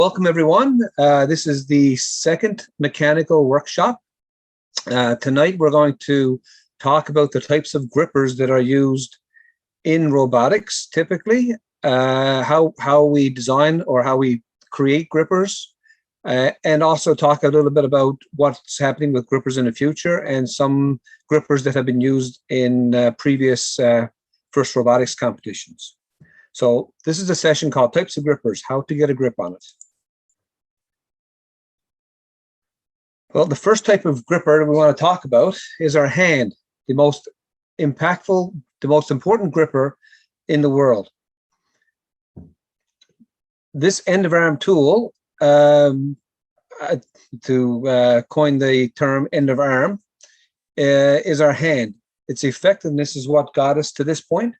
Welcome, everyone. This is the second mechanical workshop. Tonight, we're going to talk about the types of grippers that are used in robotics, typically, how we design or how we create grippers, and also talk a little bit about what's happening with grippers in the future and some grippers that have been used in previous FIRST robotics competitions. So this is a session called Types of Grippers, How to Get a Grip on It. Well, the first type of gripper that we want to talk about is our hand, the most impactful, the most important gripper in the world. This end-of-arm tool, to coin the term end-of-arm, is our hand. Its effectiveness is what got us to this point.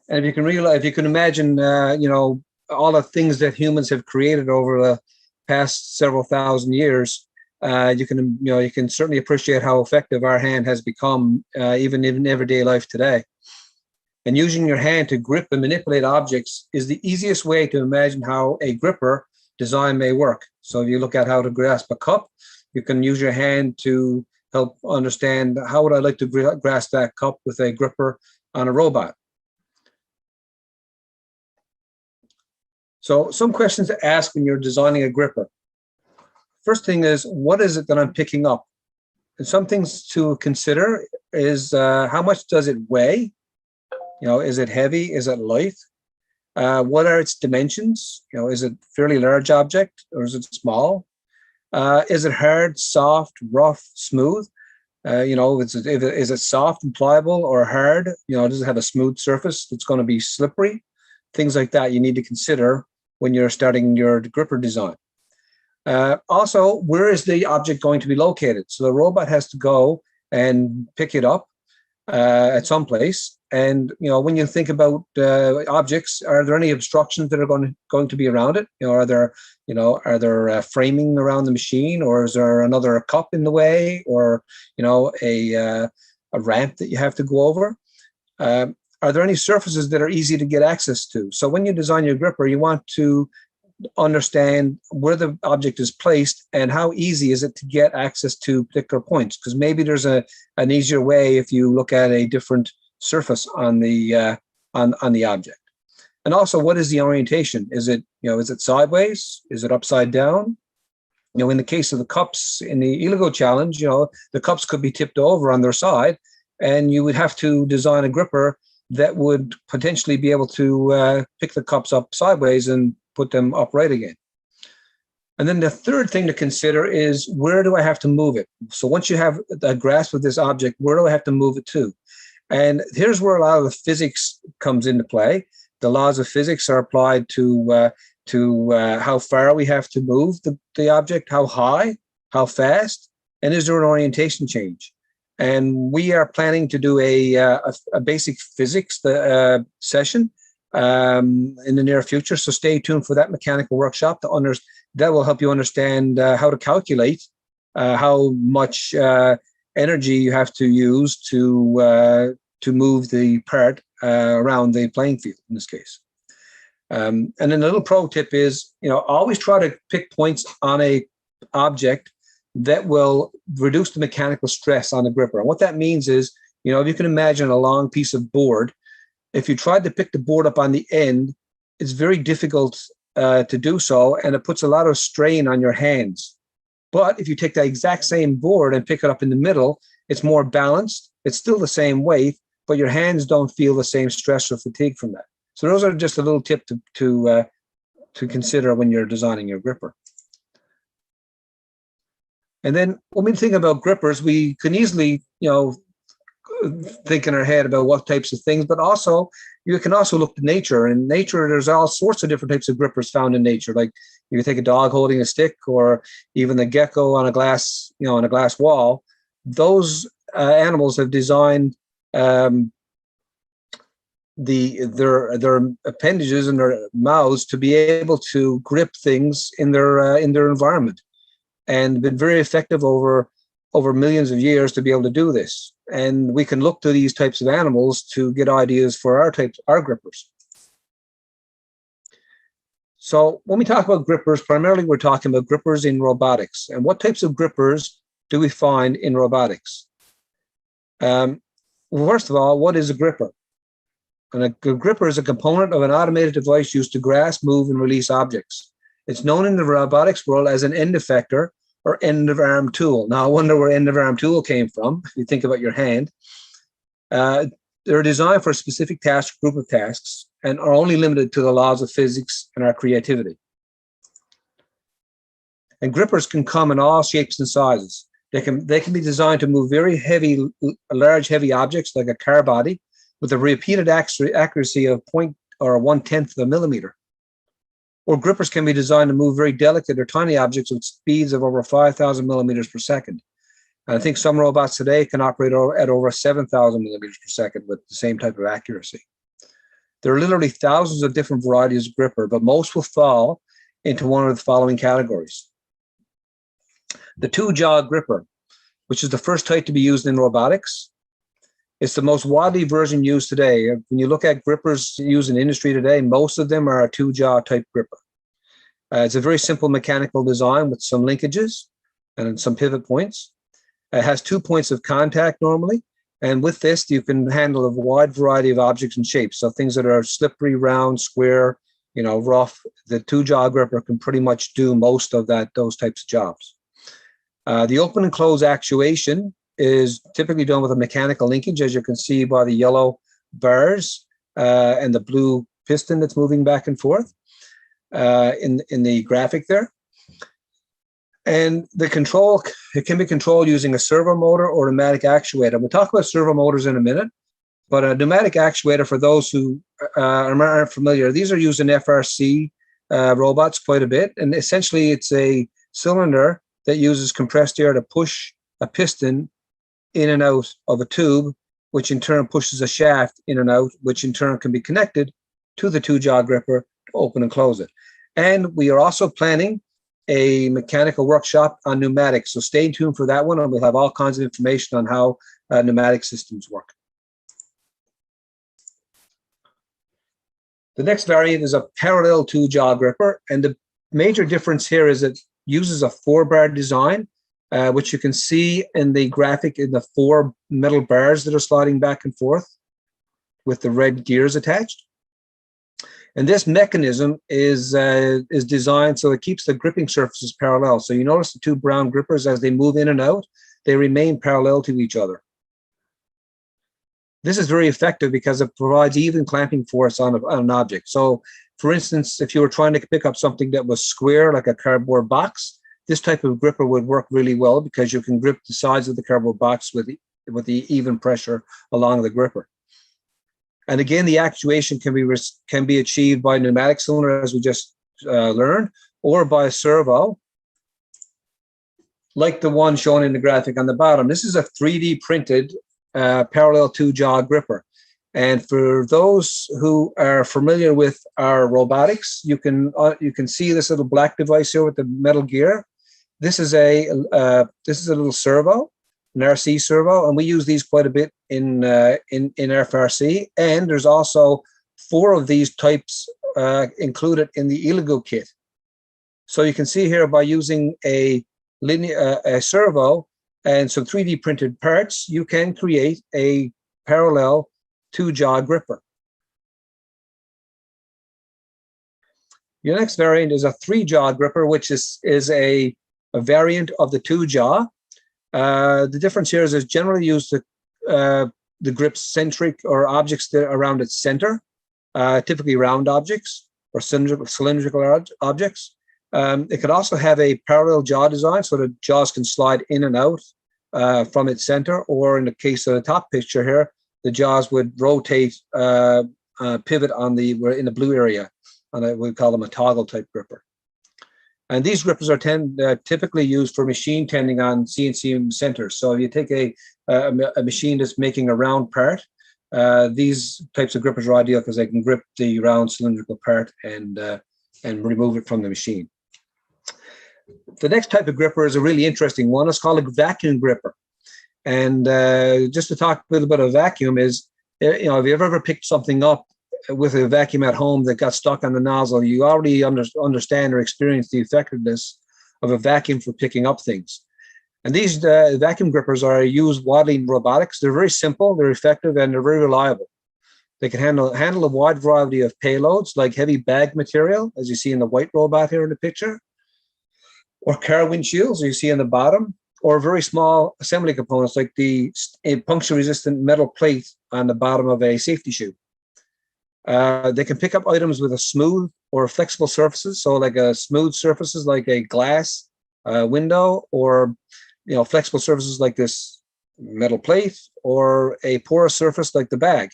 And if you can realize, if you can imagine, all the things that humans have created over the past several thousand years, you can certainly appreciate how effective our hand has become, even in everyday life today. And using your hand to grip and manipulate objects is the easiest way to imagine how a gripper design may work. So if you look at how to grasp a cup, you can use your hand to help understand how would I like to grasp that cup with a gripper on a robot. So some questions to ask when you're designing a gripper. First thing is, what is it that I'm picking up? And some things to consider is how much does it weigh? Is it heavy? Is it light? What are its dimensions? Is it a fairly large object or is it small? Is it hard, soft, rough, smooth? Is it soft and pliable or hard? Does it have a smooth surface that's going to be slippery? Things like that you need to consider when you're starting your gripper design. Also, where is the object going to be located? So the robot has to go and pick it up at some place. And when you think about objects, are there any obstructions that are going to be around it? Are there framing around the machine, or is there another cup in the way, or a ramp that you have to go over? Are there any surfaces that are easy to get access to? So when you design your gripper, you want to understand where the object is placed and how easy is it to get access to particular points, because maybe there's an easier way if you look at a different surface on the object. And also, what is the orientation? Is it sideways? Is it upside down? In the case of the cups in the Iligo challenge, the cups could be tipped over on their side, and you would have to design a gripper that would potentially be able to pick the cups up sideways and put them upright again. And then the third thing to consider is, where do I have to move it? So once you have a grasp of this object, where do I have to move it to? And here's where a lot of the physics comes into play. The laws of physics are applied to how far we have to move the object, how high, how fast, and is there an orientation change? And we are planning to do a basic physics session in the near future. So stay tuned for that mechanical workshop. That will help you understand how to calculate how much energy you have to use to move the part around the playing field in this case. And then a little pro tip is, always try to pick points on a object that will reduce the mechanical stress on the gripper. And what that means is, if you can imagine a long piece of board, if you tried to pick the board up on the end, it's very difficult to do so, and it puts a lot of strain on your hands. But if you take that exact same board and pick it up in the middle, it's more balanced. It's still the same weight, but your hands don't feel the same stress or fatigue from that. So those are just a little tip to consider when you're designing your gripper. And then when we think about grippers, we can easily, think in our head about what types of things, but also you can also look to nature. In nature, there's all sorts of different types of grippers found in nature. Like you can take a dog holding a stick, or even the gecko on a glass, on a glass wall. Those animals have designed their appendages and their mouths to be able to grip things in their environment, and been very effective over millions of years to be able to do this. And we can look to these types of animals to get ideas for our grippers. So when we talk about grippers, primarily we're talking about grippers in robotics. And what types of grippers do we find in robotics? Well, first of all, what is a gripper? And a gripper is a component of an automated device used to grasp, move, and release objects. It's known in the robotics world as an end effector or end of arm tool. Now, I wonder where end of arm tool came from, if you think about your hand. They're designed for a specific task, group of tasks, and are only limited to the laws of physics and our creativity. And grippers can come in all shapes and sizes. They can be designed to move very heavy, large, heavy objects like a car body with a repeated accuracy of 0.1/10 of a millimeter. Or grippers can be designed to move very delicate or tiny objects with speeds of over 5,000 millimeters per second. And I think some robots today can operate at over 7,000 millimeters per second with the same type of accuracy. There are literally thousands of different varieties of gripper, but most will fall into one of the following categories. The two-jaw gripper, which is the first type to be used in robotics. It's the most widely version used today. When you look at grippers used in industry today, most of them are a two-jaw type gripper. It's a very simple mechanical design with some linkages and some pivot points. It has 2 points of contact normally. And with this, you can handle a wide variety of objects and shapes. So things that are slippery, round, square, rough. The two-jaw gripper can pretty much do most of those types of jobs. The open and close actuation is typically done with a mechanical linkage, as you can see by the yellow bars and the blue piston that's moving back and forth in the graphic there. And the control, it can be controlled using a servo motor or pneumatic actuator. We'll talk about servo motors in a minute, but a pneumatic actuator, for those who aren't familiar, these are used in FRC robots quite a bit. And essentially, it's a cylinder that uses compressed air to push a piston in and out of a tube, which in turn pushes a shaft in and out, which in turn can be connected to the two-jaw gripper to open and close it. And we are also planning a mechanical workshop on pneumatics. So stay tuned for that one, and we'll have all kinds of information on how pneumatic systems work. The next variant is a parallel two-jaw gripper, and the major difference here is it uses a 4-bar design, which you can see in the graphic in the 4 metal bars that are sliding back and forth with the red gears attached. And this mechanism is designed so it keeps the gripping surfaces parallel. So you notice the 2 brown grippers, as they move in and out, they remain parallel to each other. This is very effective because it provides even clamping force on an object. So for instance, if you were trying to pick up something that was square, like a cardboard box, this type of gripper would work really well because you can grip the sides of the cardboard box with the even pressure along the gripper. And again, the actuation can be achieved by pneumatic cylinder, as we just learned, or by a servo, like the one shown in the graphic on the bottom. This is a 3D printed parallel two-jaw gripper. And for those who are familiar with our robotics, you can see this little black device here with the metal gear. This is a little servo, an RC servo, and we use these quite a bit in FRC. And there's also 4 of these types included in the Iligo kit. So you can see here, by using a servo and some 3D printed parts, you can create a parallel two-jaw gripper. Your next variant is a 3-jaw gripper, which is a variant of the two-jaw. The difference here is it's generally used to the grip centric or objects that are around its center, typically round objects or cylindrical objects. It could also have a parallel jaw design, so the jaws can slide in and out from its center, or in the case of the top picture here, the jaws would rotate, pivot in the blue area, and we call them a toggle type gripper. And these grippers are typically used for machine tending on CNC centers. So if you take a machine that's making a round part, these types of grippers are ideal because they can grip the round cylindrical part and remove it from the machine. The next type of gripper is a really interesting one. It's called a vacuum gripper. And just to talk a little bit of vacuum is, if you've ever picked something up with a vacuum at home that got stuck on the nozzle, you already understand or experience the effectiveness of a vacuum for picking up things. And these vacuum grippers are used widely in robotics. They're very simple, they're effective, and they're very reliable. They can handle a wide variety of payloads, like heavy bag material, as you see in the white robot here in the picture, or car windshields, as you see in the bottom, or very small assembly components, like the puncture-resistant metal plate on the bottom of a safety shoe. They can pick up items with a smooth or flexible surfaces, so like a smooth surfaces like a glass window, or flexible surfaces like this metal plate, or a porous surface like the bag.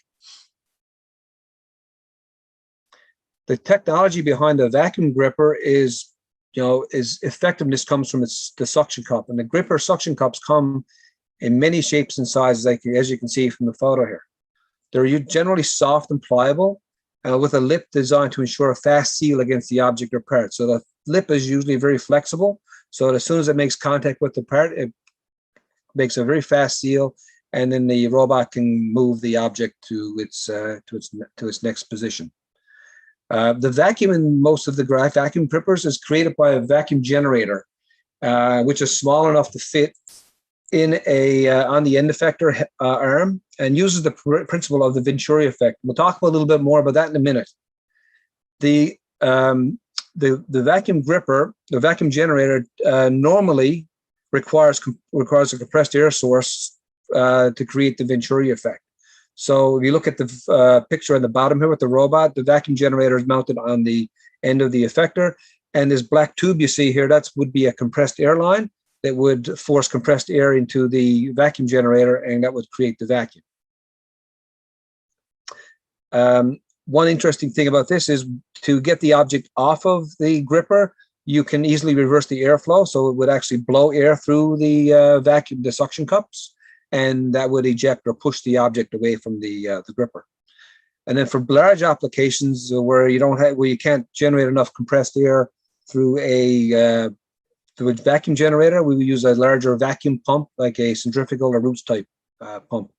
The technology behind the vacuum gripper is effectiveness comes from the suction cup, and the gripper suction cups come in many shapes and sizes, as you can see from the photo here. They're generally soft and pliable, with a lip designed to ensure a fast seal against the object or part. So the lip is usually very flexible, so that as soon as it makes contact with the part, it makes a very fast seal, and then the robot can move the object to its next position. The vacuum in most of the vacuum grippers is created by a vacuum generator, which is small enough to fit in on the end effector arm, and uses the principle of the Venturi effect. We'll talk a little bit more about that in a minute. The vacuum gripper, the vacuum generator, normally requires a compressed air source to create the Venturi effect. So if you look at the picture on the bottom here with the robot, the vacuum generator is mounted on the end of the effector, and this black tube you see here, that would be a compressed air line that would force compressed air into the vacuum generator, and that would create the vacuum. One interesting thing about this is to get the object off of the gripper, you can easily reverse the airflow, so it would actually blow air through the suction cups, and that would eject or push the object away from the gripper. And then for large applications where you can't generate enough compressed air through a vacuum generator, we would use a larger vacuum pump, like a centrifugal or Roots type pump.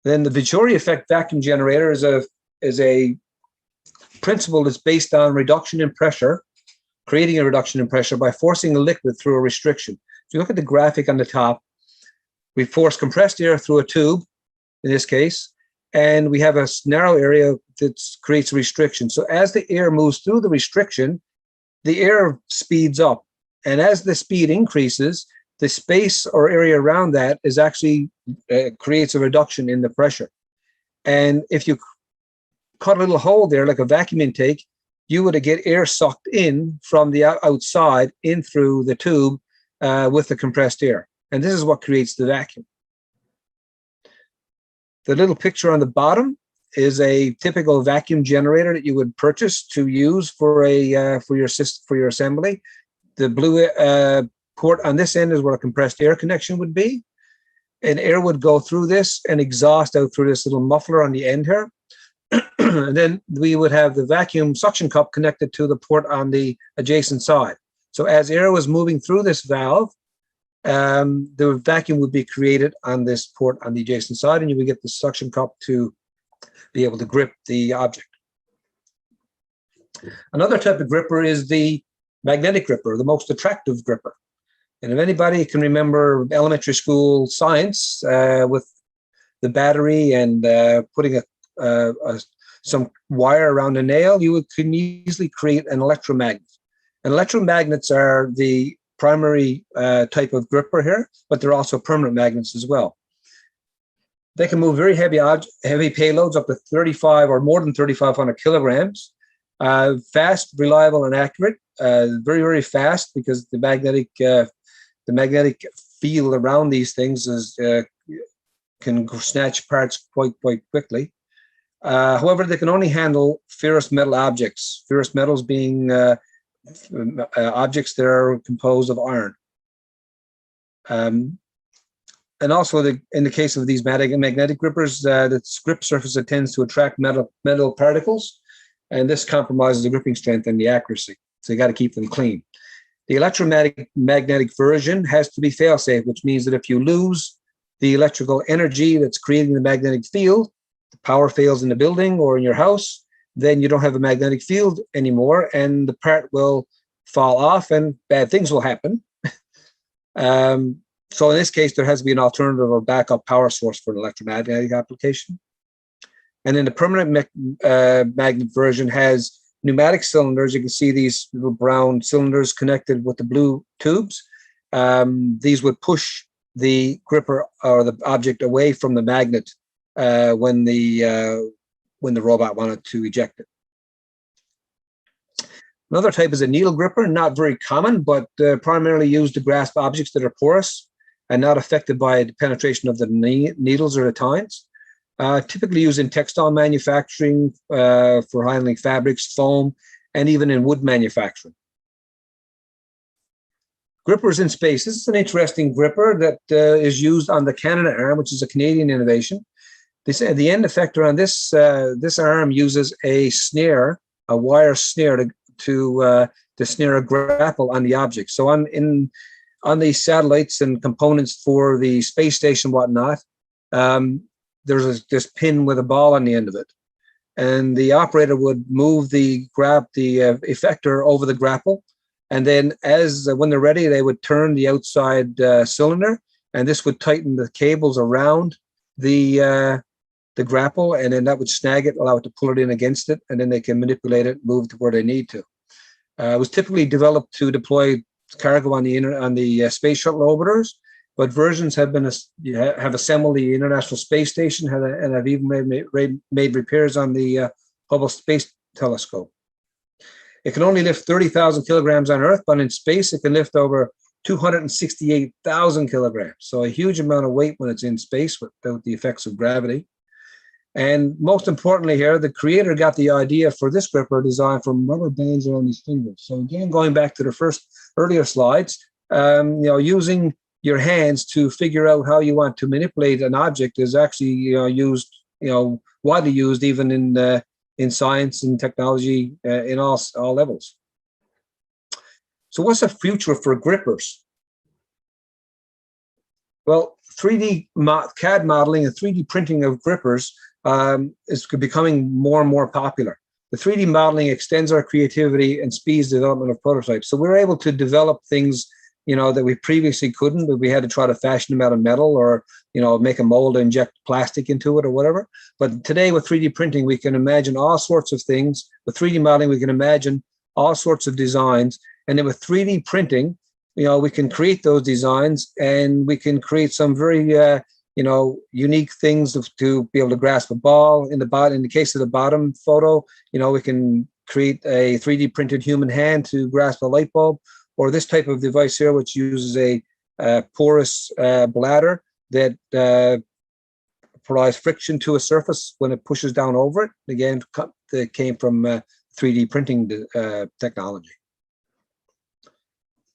Then the Venturi effect vacuum generator is a principle that's based on reduction in pressure, creating a reduction in pressure by forcing a liquid through a restriction. If you look at the graphic on the top, we force compressed air through a tube, in this case, and we have a narrow area that creates a restriction. So as the air moves through the restriction, the air speeds up. And as the speed increases, the space or area around that is actually creates a reduction in the pressure. And if you cut a little hole there, like a vacuum intake, you would get air sucked in from the outside in through the tube with the compressed air. And this is what creates the vacuum. The little picture on the bottom is a typical vacuum generator that you would purchase to use for your assembly. The blue port on this end is where a compressed air connection would be. And air would go through this and exhaust out through this little muffler on the end here. And then we would have the vacuum suction cup connected to the port on the adjacent side. So as air was moving through this valve, the vacuum would be created on this port on the adjacent side, and you would get the suction cup to be able to grip the object. Another type of gripper is the magnetic gripper, the most attractive gripper. And if anybody can remember elementary school science with the battery and putting some wire around a nail, you can easily create an electromagnet. And electromagnets are the primary type of gripper here, but they're also permanent magnets as well. They can move very heavy payloads up to 35 or more than 3,500 kilograms. Fast, reliable, and accurate. Very, very fast, because the magnetic field around these things can snatch parts quite quickly. However, they can only handle ferrous metal objects. Ferrous metals being objects that are composed of iron. And also, in the case of these magnetic grippers, the grip surface tends to attract metal particles, and this compromises the gripping strength and the accuracy. So you got to keep them clean. The electromagnetic version has to be fail-safe, which means that if you lose the electrical energy that's creating the magnetic field, power fails in the building or in your house, then you don't have a magnetic field anymore, and the part will fall off and bad things will happen. So in this case, there has to be an alternative or backup power source for an electromagnetic application. And then the permanent magnet version has pneumatic cylinders. You can see these little brown cylinders connected with the blue tubes. These would push the gripper or the object away from the magnet when the robot wanted to eject it. Another type is a needle gripper, not very common, but primarily used to grasp objects that are porous and not affected by the penetration of the needles or the tines. Typically used in textile manufacturing, for handling fabrics, foam, and even in wood manufacturing. Grippers in space. This is an interesting gripper that is used on the Canadarm, which is a Canadian innovation. The end effector on this arm uses a snare, a wire snare to snare a grapple on the object. So on these satellites and components for the space station, whatnot, there's this pin with a ball on the end of it, and the operator would move the effector over the grapple, and then when they're ready, they would turn the outside cylinder, and this would tighten the cables around the grapple, and then that would snag it, allow it to pull it in against it, and then they can manipulate it, move to where they need to. It was typically developed to deploy cargo on the space shuttle orbiters, but versions have assembled the International Space Station and have even made repairs on the Hubble Space Telescope. It can only lift 30,000 kilograms on Earth, but in space it can lift over 268,000 kilograms. So a huge amount of weight when it's in space without the effects of gravity. And most importantly here, the creator got the idea for this gripper designed from rubber bands around his fingers. So again, going back to the earlier slides, using your hands to figure out how you want to manipulate an object is actually widely used even in science and technology in all levels. So what's the future for grippers? Well, 3D CAD modeling and 3D printing of grippers is becoming more and more popular. The 3D modeling extends our creativity and speeds the development of prototypes. So we're able to develop things, that we previously couldn't, but we had to try to fashion them out of metal or, make a mold and inject plastic into it or whatever. But today with 3D printing, we can imagine all sorts of things. With 3D modeling, we can imagine all sorts of designs. And then with 3D printing, we can create those designs and we can create some very, unique things to be able to grasp a ball in the case of the bottom photo, we can create a 3D printed human hand to grasp a light bulb, or this type of device here, which uses a porous bladder that provides friction to a surface when it pushes down over it. Again, that came from 3D printing technology.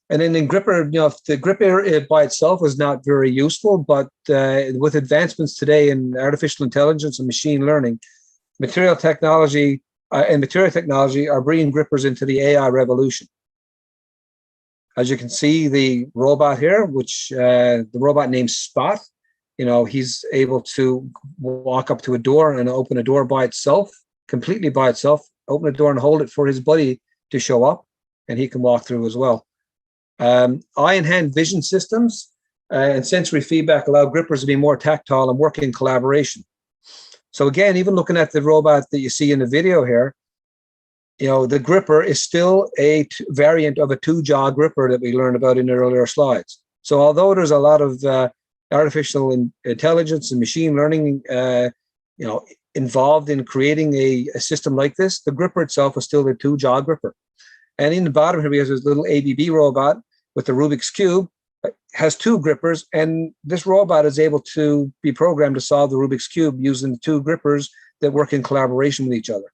And then in gripper, the gripper by itself is not very useful, but with advancements today in artificial intelligence and machine learning, material technology are bringing grippers into the AI revolution. As you can see, the robot here, which the robot named Spot, he's able to walk up to a door and open a door by itself, completely by itself, open a door and hold it for his buddy to show up, and he can walk through as well. Eye and hand vision systems and sensory feedback allow grippers to be more tactile and work in collaboration. So again, even looking at the robot that you see in the video here, the gripper is still a variant of a two-jaw gripper that we learned about in the earlier slides. So although there's a lot of artificial intelligence and machine learning, involved in creating a system like this, the gripper itself is still a two-jaw gripper. And in the bottom here, we have this little ABB robot with the Rubik's Cube, has two grippers, and this robot is able to be programmed to solve the Rubik's Cube using the two grippers that work in collaboration with each other.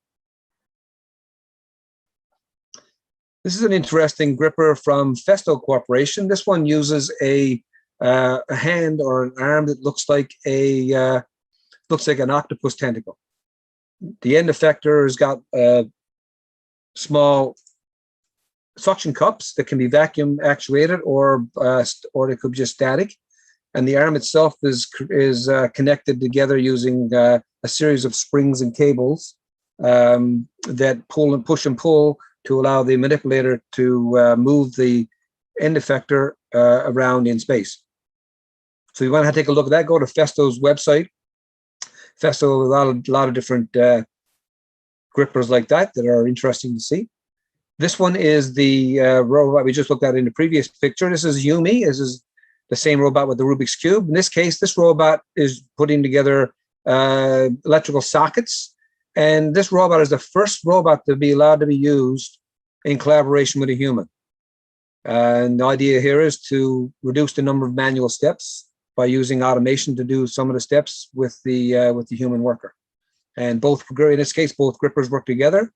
This is an interesting gripper from Festo Corporation. This one uses a hand or an arm that looks like an octopus tentacle. The end effector has got small suction cups that can be vacuum actuated or they could be just static, and the arm itself is connected together using a series of springs and cables that pull and push and pull to allow the manipulator to move the end effector around in space. So you want to take a look at that, go to Festo's website. Festo, a lot of different grippers like that are interesting to see. This one is the robot we just looked at in the previous picture. This is Yumi. This is the same robot with the Rubik's Cube. In this case, this robot is putting together electrical sockets. And this robot is the first robot to be allowed to be used in collaboration with a human. And the idea here is to reduce the number of manual steps by using automation to do some of the steps with the human worker. And both, in this case, both grippers work together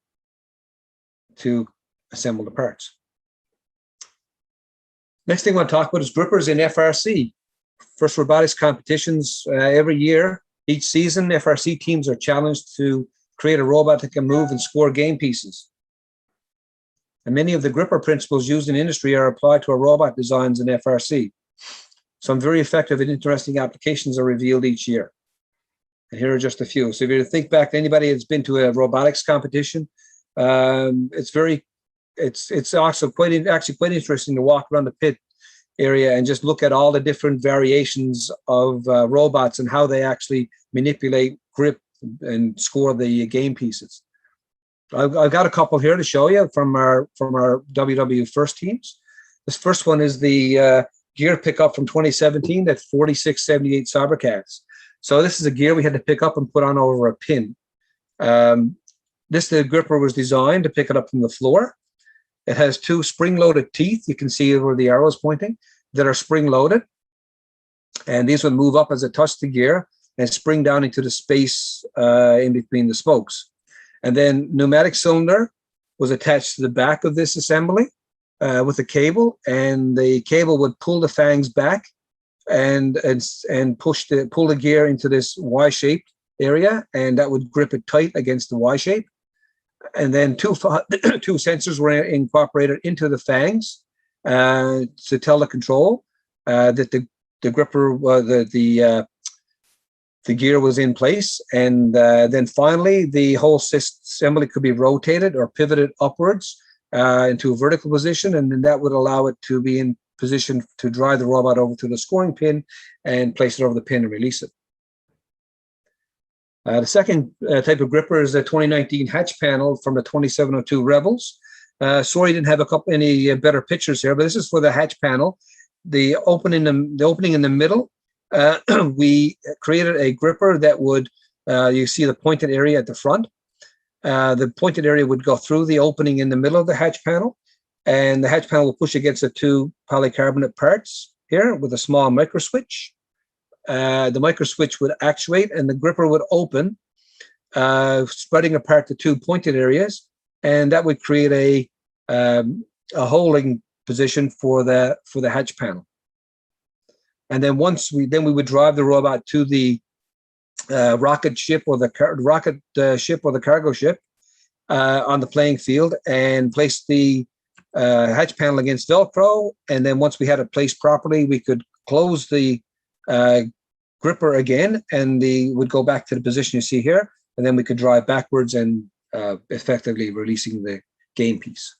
to assemble the parts. Next thing I want to talk about is grippers in FRC. First robotics competitions every year. Each season, FRC teams are challenged to create a robot that can move and score game pieces. And many of the gripper principles used in industry are applied to our robot designs in FRC. Some very effective and interesting applications are revealed each year. And here are just a few. So if you think back to anybody that's been to a robotics competition, it's also quite interesting to walk around the pit area and just look at all the different variations of robots and how they actually manipulate, grip, and score the game pieces. I've got a couple here to show you from our WWFIRST teams. This first one is the gear pickup from 2017, that 4678 Cybercats. So this is a gear we had to pick up and put on over a pin. The gripper was designed to pick it up from the floor. It has two spring-loaded teeth. You can see where the arrow is pointing, that are spring-loaded. And these would move up as it touched the gear and spring down into the space in between the spokes. And then pneumatic cylinder was attached to the back of this assembly with a cable, and the cable would pull the fangs back and pull the gear into this Y-shaped area, and that would grip it tight against the Y shape. And then two sensors were incorporated into the fangs to tell the control that the gripper, the gear was in place. And then finally, the whole assembly could be rotated or pivoted upwards into a vertical position, and then that would allow it to be in position to drive the robot over to the scoring pin and place it over the pin and release it. The second type of gripper is the 2019 hatch panel from the 2702 Rebels. Sorry, I didn't have any better pictures here, but this is for the hatch panel. The opening in the middle, we created a gripper that would, you see the pointed area at the front. The pointed area would go through the opening in the middle of the hatch panel, and the hatch panel will push against the two polycarbonate parts here with a small micro switch. The micro switch would actuate, and the gripper would open, spreading apart the two pointed areas, and that would create a holding position for the hatch panel. And then we would drive the robot to the rocket ship or the cargo ship on the playing field and place the hatch panel against Velcro. And then once we had it placed properly, we could close the gripper again, and would go back to the position you see here, and then we could drive backwards and effectively releasing the game piece.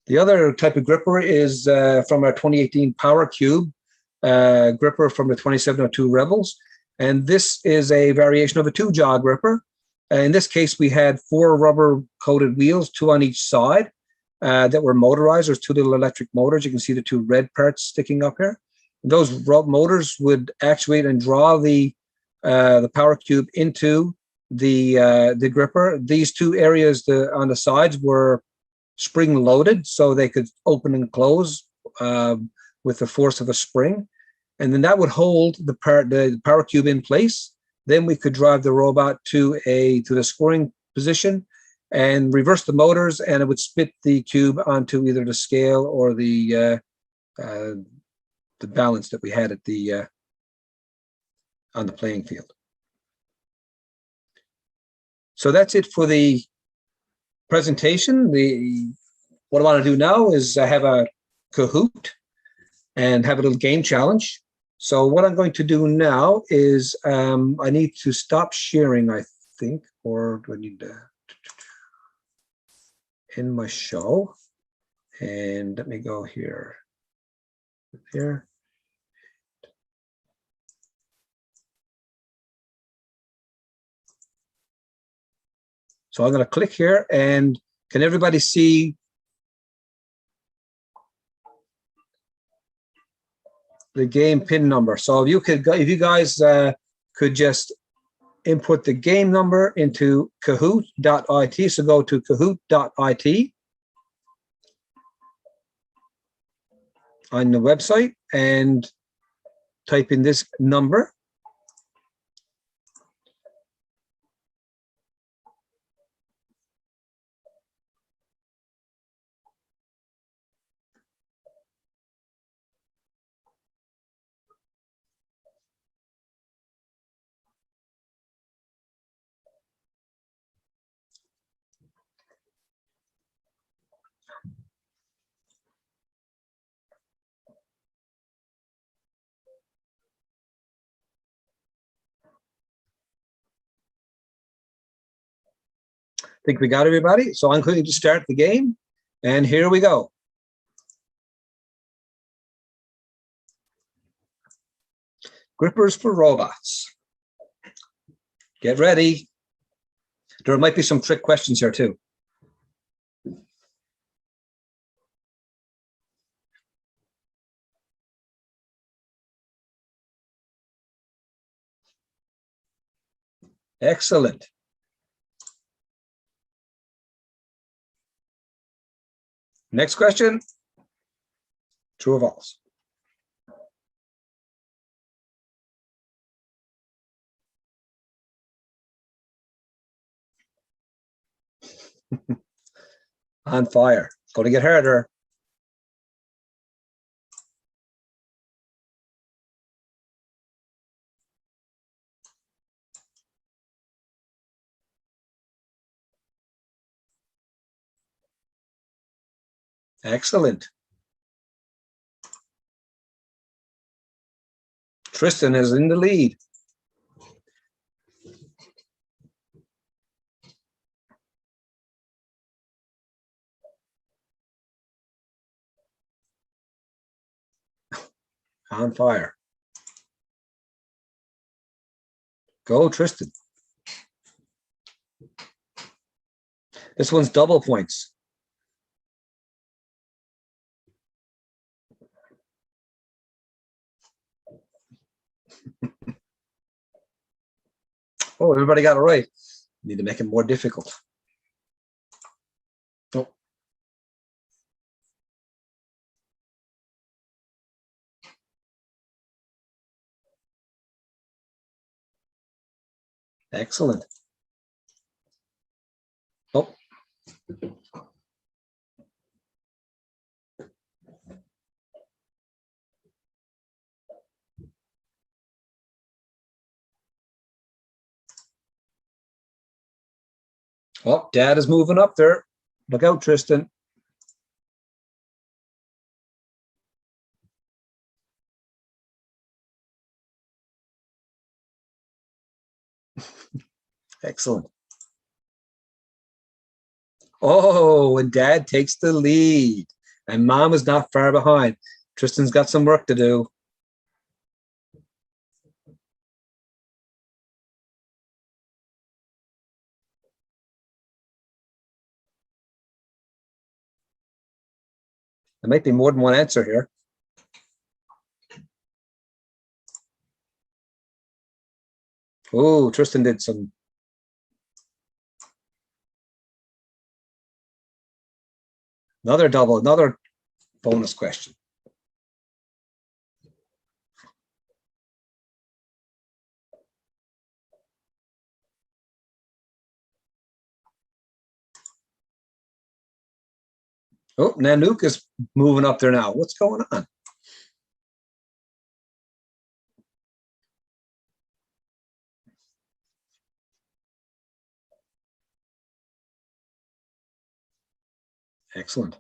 The other type of gripper is from our 2018 Power Cube gripper from the 2702 Rebels, and this is a variation of a two-jaw gripper. In this case, we had 4 rubber-coated wheels, 2 on each side, that were motorized. There's 2 little electric motors. You can see the 2 red parts sticking up here. Those motors would actuate and draw the Power Cube into the gripper. These 2 areas on the sides were spring-loaded, so they could open and close with the force of a spring, and then that would hold the Power Cube in place. Then we could drive the robot to the scoring position and reverse the motors, and it would spit the cube onto either the scale or the balance that we had at on the playing field. So that's it for the presentation. What I want to do now is have a Kahoot and have a little game challenge. So what I'm going to do now is I need to stop sharing, I think, or do I need to end my show? And let me go here. Here. So I'm going to click here, and can everybody see the game pin number? So if you guys could just input the game number into kahoot.it. So go to kahoot.it on the website and type in this number. I think we got everybody. So I'm going to start the game, and here we go. Grippers for robots. Get ready. There might be some trick questions here too. Excellent. Next question. True or false? On fire. It's going to get harder. Excellent. Tristan is in the lead. On fire. Go, Tristan. This one's double points. Oh, everybody got it right. Need to make it more difficult. Oh. Excellent. Oh. Oh, Dad is moving up there. Look out, Tristan. Excellent. Oh, and Dad takes the lead. And Mom is not far behind. Tristan's got some work to do. There might be more than one answer here. Oh, Tristan did some. Another double, another bonus question. Oh, Nanook is moving up there now. What's going on? Excellent.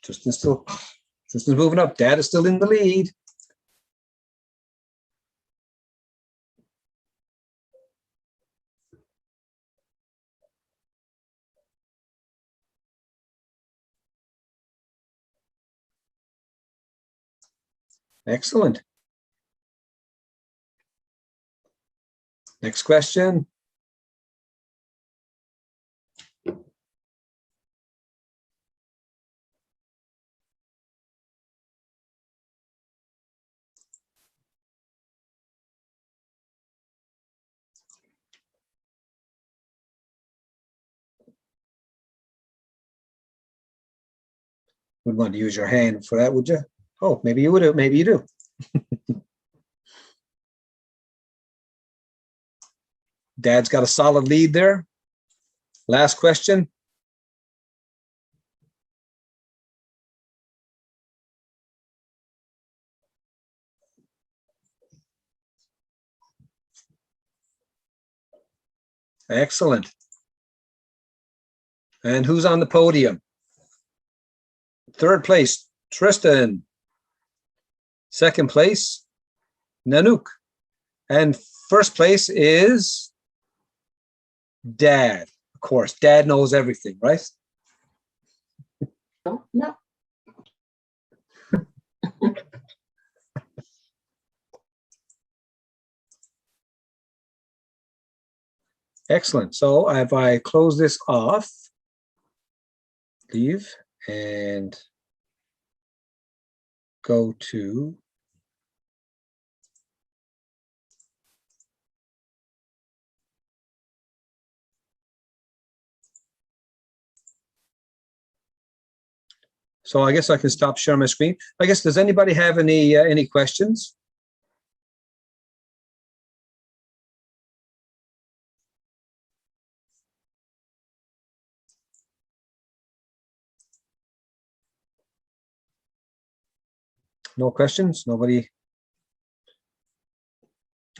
Tristan's moving up. Dad is still in the lead. Excellent. Next question. Wouldn't want to use your hand for that, would you? Oh, maybe you would. Maybe you do. Dad's got a solid lead there. Last question. Excellent. And who's on the podium? Third place, Tristan. Second place, Nanook. And first place is Dad. Of course, Dad knows everything, right? No. Excellent. So if I close this off, leave, and go to so I guess I can stop sharing my screen. I guess, does anybody have any questions? No questions? Nobody?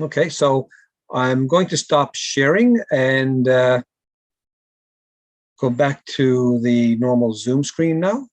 Okay, so I'm going to stop sharing and go back to the normal Zoom screen now.